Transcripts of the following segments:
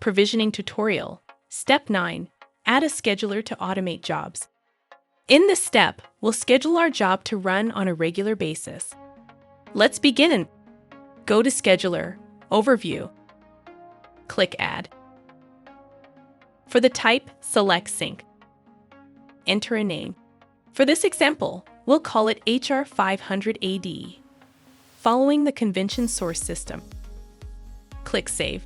Provisioning tutorial. Step 9. Add a scheduler to automate jobs. In this step, we'll schedule our job to run on a regular basis. Let's begin. Go to Scheduler, Overview. Click Add. For the type, select Sync. Enter a name. For this example, we'll call it HR 500 AD. Following the convention source system. Click Save.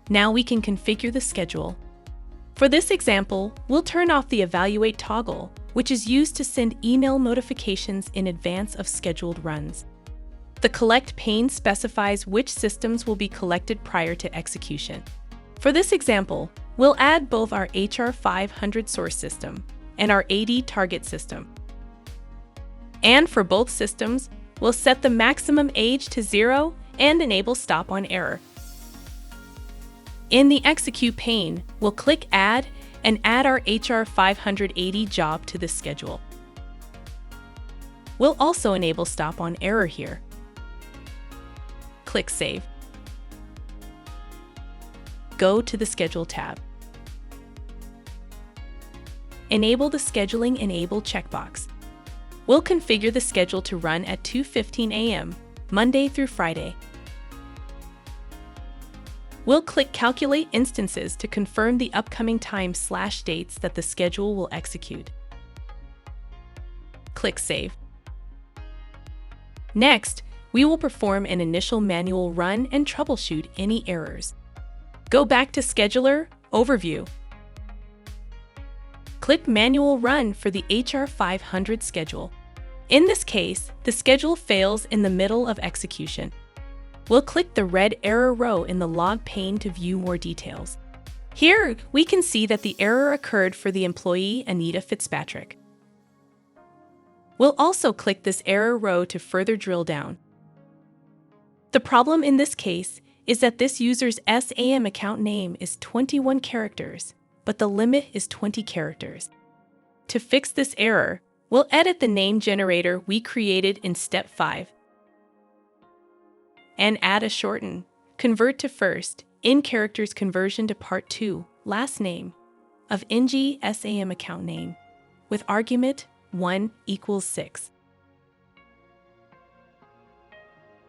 Now we can configure the schedule. For this example, we'll turn off the Evaluate toggle, which is used to send email notifications in advance of scheduled runs. The Collect pane specifies which systems will be collected prior to execution. For this example, we'll add both our HR 500 source system and our AD target system. And for both systems, we'll set the maximum age to 0 and enable Stop on Error. In the Execute pane, we'll click Add and add our HR 580 job to the schedule. We'll also enable Stop on Error here. Click Save. Go to the Schedule tab. Enable the Scheduling Enable checkbox. We'll configure the schedule to run at 2:15 a.m., Monday through Friday. We'll click Calculate Instances to confirm the upcoming time/dates that the schedule will execute. Click Save. Next, we will perform an initial manual run and troubleshoot any errors. Go back to Scheduler, Overview. Click Manual Run for the HR 500 schedule. In this case, the schedule fails in the middle of execution. We'll click the red error row in the log pane to view more details. Here, we can see that the error occurred for the employee Anita Fitzpatrick. We'll also click this error row to further drill down. The problem in this case is that this user's SAM account name is 21 characters, but the limit is 20 characters. To fix this error, we'll edit the name generator we created in Step 5. And add a shorten, convert to first, in characters conversion to part 2, last name, of NG SAM account name, with argument 1 equals 6.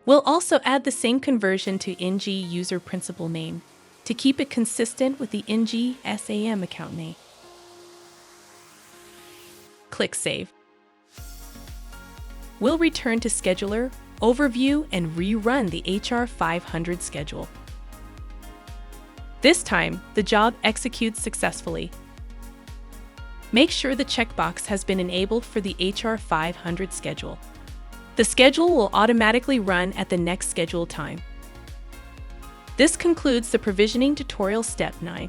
We'll also add the same conversion to NG user principal name, to keep it consistent with the NG SAM account name. Click Save. We'll return to Scheduler, Overview, and rerun the HR 500 schedule. This time, the job executes successfully. Make sure the checkbox has been enabled for the HR 500 schedule. The schedule will automatically run at the next scheduled time. This concludes the provisioning tutorial Step 9.